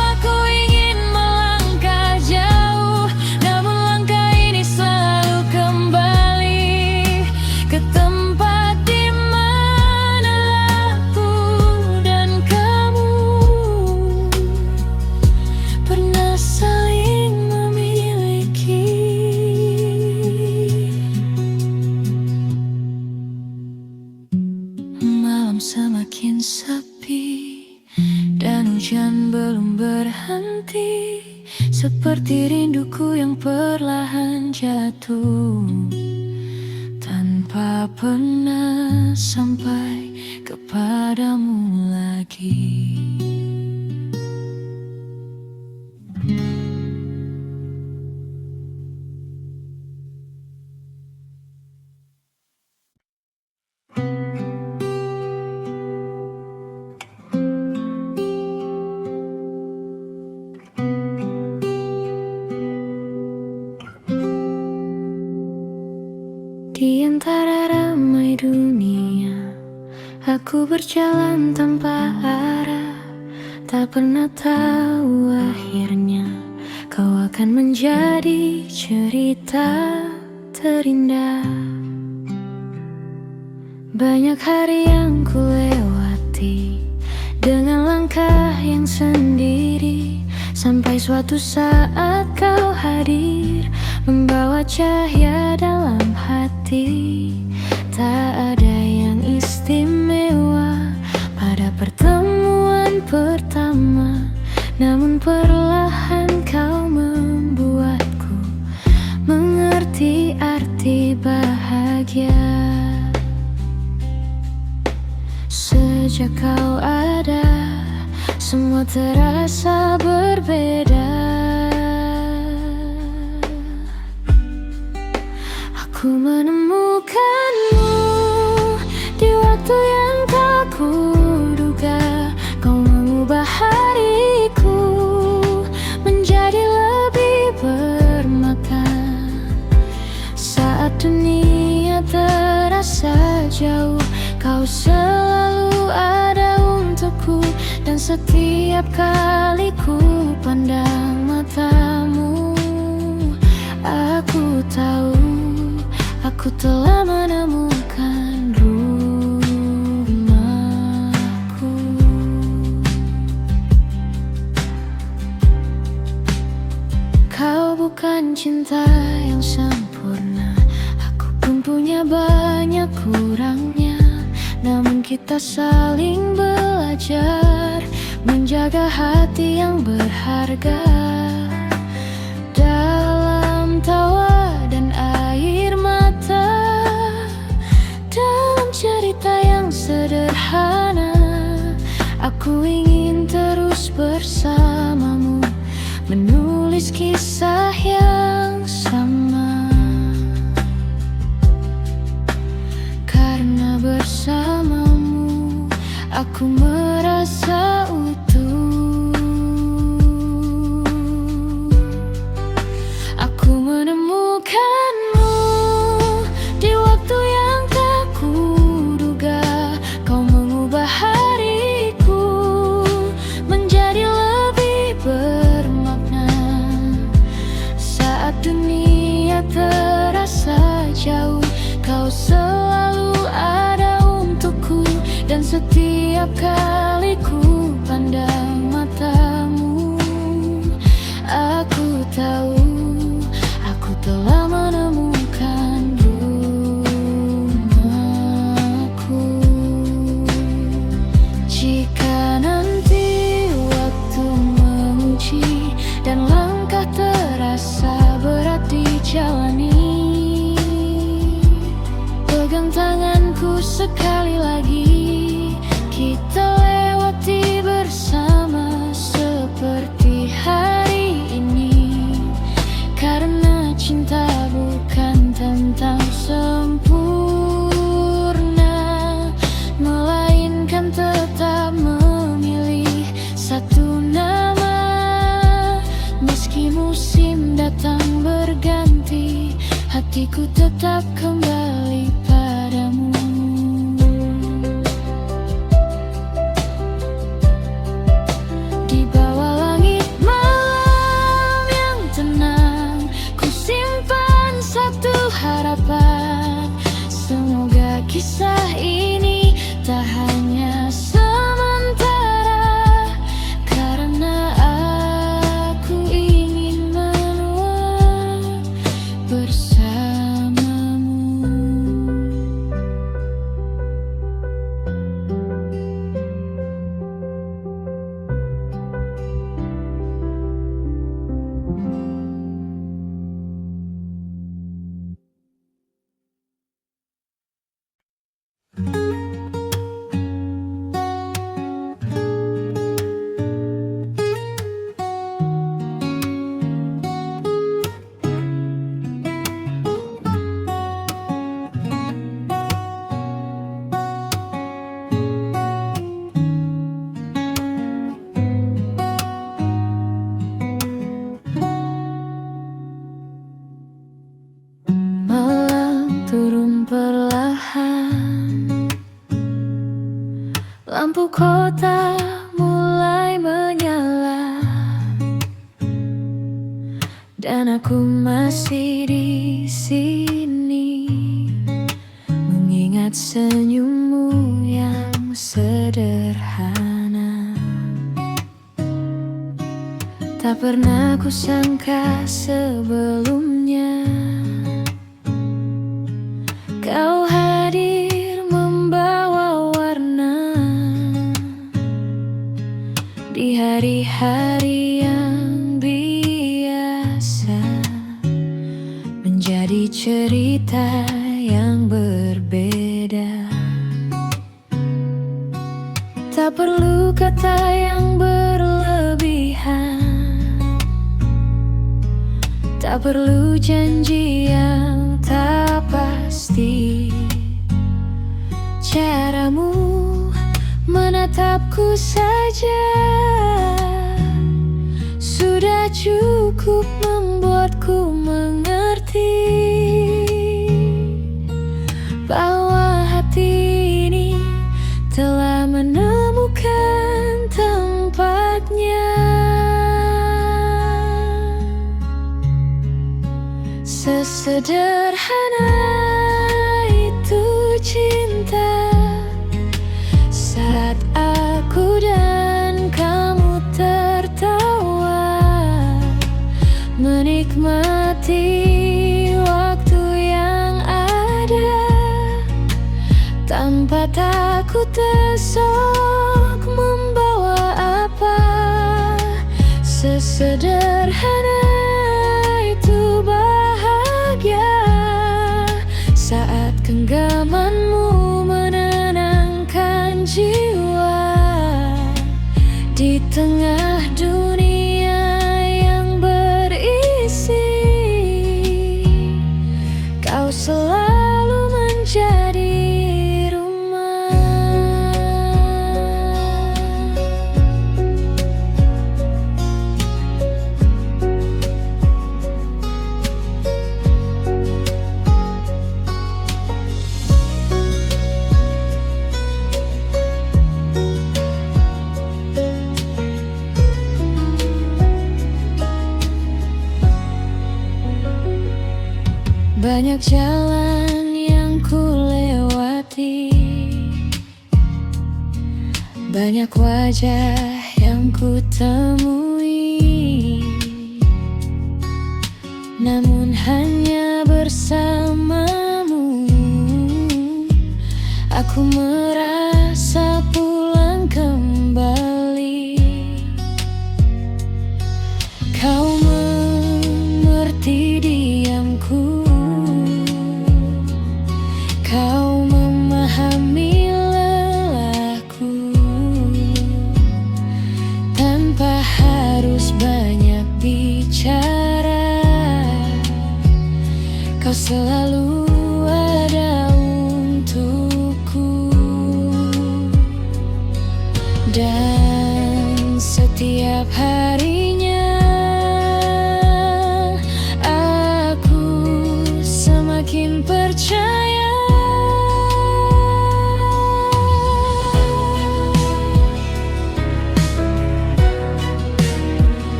Aku ingin melangkah jauh, namun langkah ini selalu kembali ke tempat di mana aku dan kamu pernah saling memiliki. Malam semakin sepi dan hujan belum berhenti, seperti rinduku yang perlahan jatuh tanpa pernah sampai kepadamu lagi. Di antara ramai dunia, aku berjalan tanpa arah, tak pernah tahu akhirnya kau akan menjadi cerita terindah. Banyak hari yang ku lewati dengan langkah yang sendiri, sampai suatu saat kau hadir, membawa cahaya dalam hati. Tak ada yang istimewa pada pertemuan pertama, namun perlahan kau membuatku mengerti arti bahagia. Sejak kau ada, semua terasa berbeda. Aku menemukanmu di waktu yang tak kuduga. Kau mengubah hariku menjadi lebih bermakna. Saat dunia terasa jauh, kau selalu ada untukku. Dan setiap kali ku pandang matamu, aku tahu aku telah menemukan rumahku. Kau bukan cinta yang sempurna, aku pun punya banyak kurangnya. Namun kita saling belajar menjaga hati yang berharga. Dalam tawa dan air mata, dalam cerita yang sederhana, aku ingin terus bersamamu, menulis kisah yang sama. Karena bersamamu aku merasa utuh. Aku menemukanmu di waktu yang tak kuduga. Kau mengubah hariku menjadi lebih bermakna. Saat dunia terasa jauh, kau selalu ada untukku. Dan setiap kali ku pandang matamu, aku tahu aku telah menemukan rumahku. Jika nanti waktu menguji dan langkah terasa berat, sekali lagi kita lewati bersama seperti hari ini. Karena cinta bukan tentang sempurna, melainkan tetap memilih satu nama. Meski musim datang berganti, hatiku tetap kembali padamu. Di bawah langit malam yang tenang, ku simpan satu harapan. Semoga kisah ini tak hanya sementara, karena aku ingin menua bersamamu. Malam turun perlahan, lampu kota mulai menyala, dan aku masih di sini mengingat senyummu yang sederhana. Tak pernah kusangka sebelumnya kau hadir membawa warna di hari-hari yang biasa, menjadi cerita yang berbeda. Tak perlu kata yang berlebihan, tak perlu janji yang tak pasti. Caramu menatapku saja sudah cukup membuatku mengerti bahwa hati ini telah menemukan tempatnya. Sesederhana itu cinta, saat aku dan kamu tertawa, menikmati waktu yang ada, tanpa takut esok membawa apa. Sesederhana itu bahagia, saat genggamanmu menenangkan jiwa di tengah dunia yang berisi. Kau selalu menjadi banyak jalan yang ku lewati, banyak wajah yang ku temui, namun hanya bersamamu aku merasa pulang kembali. Kau mengerti diamku, kau memahami setiap harinya aku semakin percaya.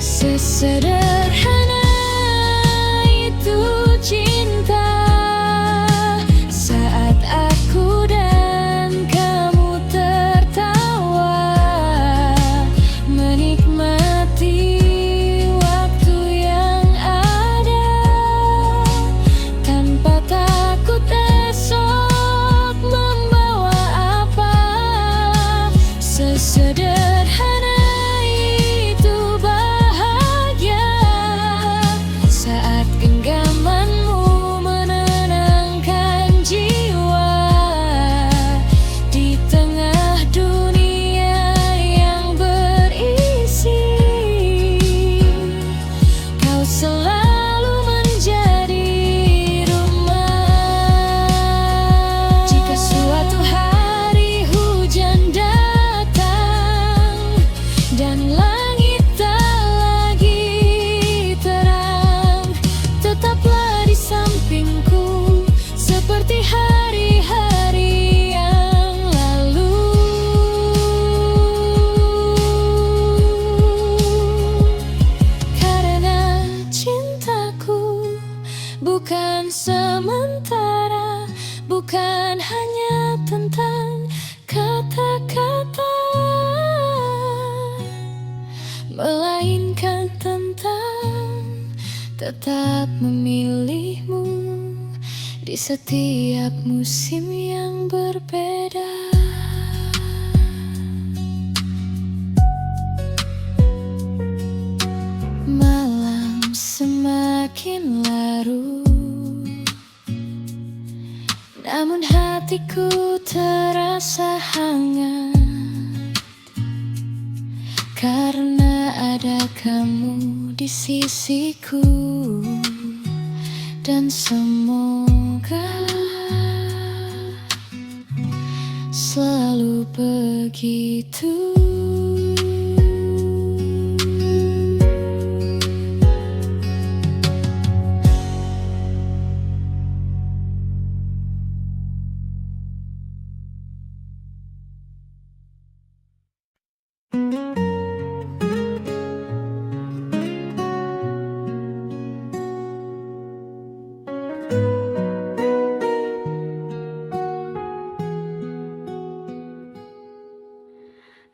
Sesederhana itu cinta, saat aku dan kamu tertawa, menikmati waktu yang ada, tanpa takut esok membawa apa. Sesederhana hari-hari yang lalu, karena cintaku bukan sementara, bukan hanya tentang kata-kata, melainkan tentang tetap memilihmu di setiap musim yang berbeda. Malam semakin larut, namun hatiku terasa hangat, karena ada kamu di sisiku. Dan semoga selalu begitu.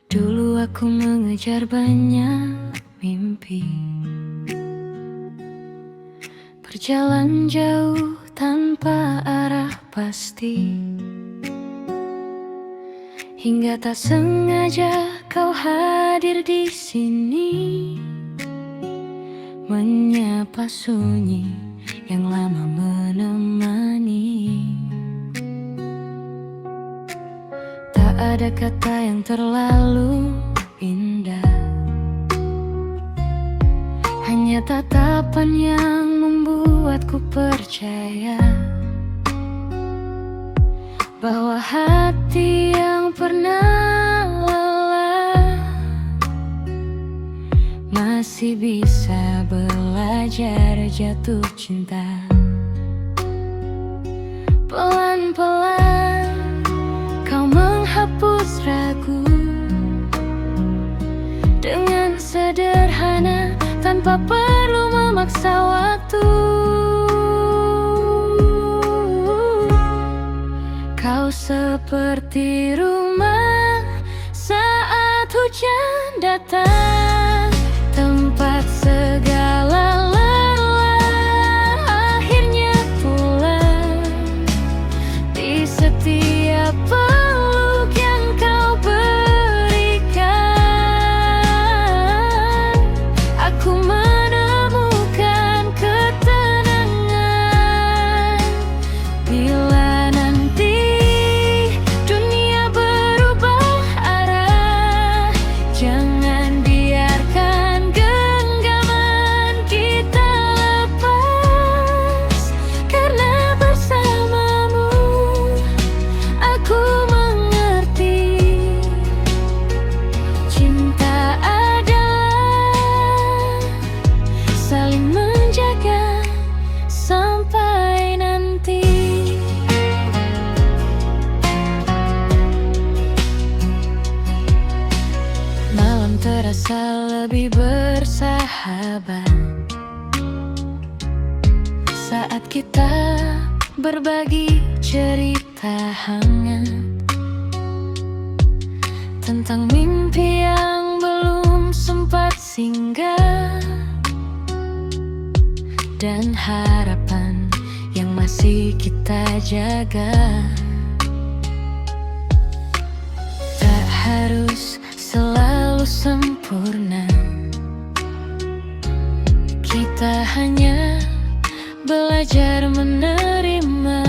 Dulu aku mengejar banyak mimpi, berjalan jauh tanpa arah pasti, hingga tak sengaja kau hadir di sini, menyapa sunyi yang lama menemani. Ada kata yang terlalu indah, hanya tatapan yang membuatku percaya bahwa hati yang pernah lelah masih bisa belajar jatuh cinta. Pelan-pelan kau menghapus ragu, dengan sederhana tanpa perlu memaksa waktu. Kau seperti rumah saat hujan datang, tempat segala lelah akhirnya pulang. Di setiap peluk yang kau berikan, aku menemukan ketenangan. Bila nanti dunia berubah arah, jangan biarkan lebih bersahabat. Saat kita berbagi cerita hangat tentang mimpi yang belum sempat singgah, dan harapan yang masih kita jaga. Tak harus selalu sempurna, kita hanya belajar menerima,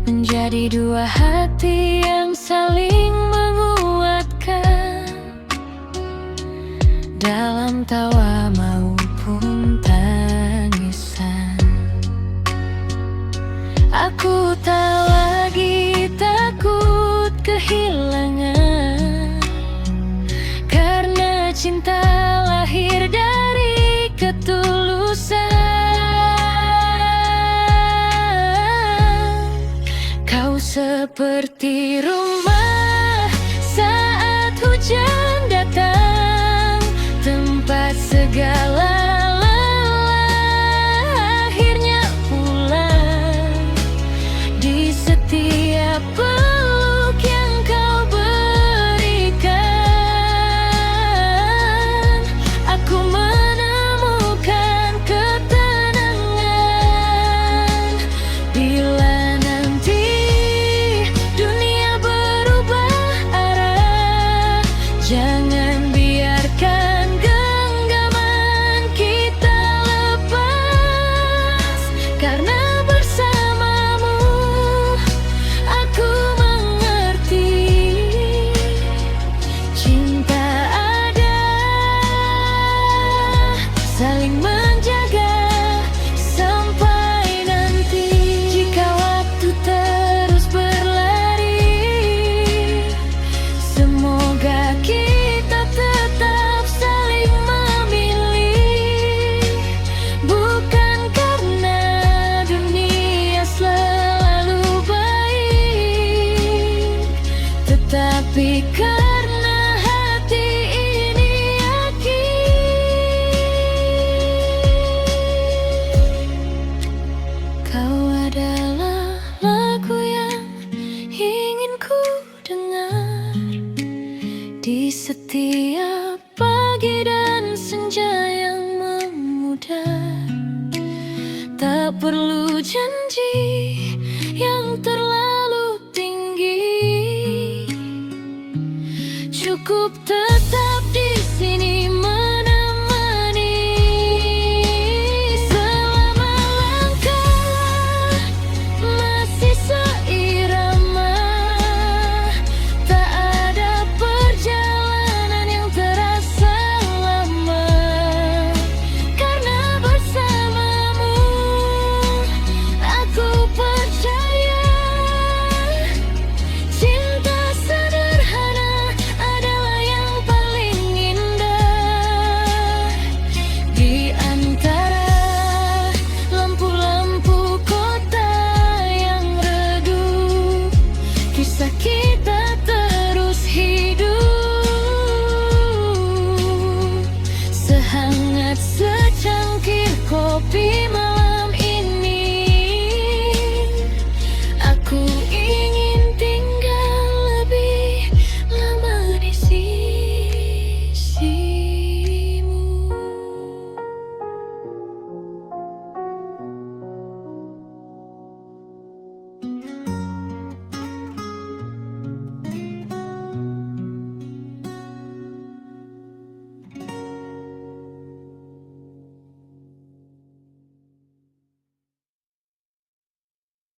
menjadi dua hati yang saling menguatkan dalam tawa maupun tangisan. Aku tak lagi takut kehilangan, karena cinta lahir dari ketulusan. Kau seperti rumah saat hujan datang, tempat segala lelah akhirnya pulang. Di setiap peluk yang kau berikan, aku menemukan ketenangan. Bila nanti dunia berubah arah, jangan biarkan genggaman kita lepas, karena bersamamu aku mengerti cinta ada, saling menjaga sampai nanti. Jika waktu terus berlari, semoga kita tetap saling memilih, bukan karena dunia selalu baik, tetapi karena hati ini yakin. Kau adalah lagu yang ingin ku dengar di setiap pagi dan senja yang memudar. Tak perlu janji yang terlalu tinggi, cukup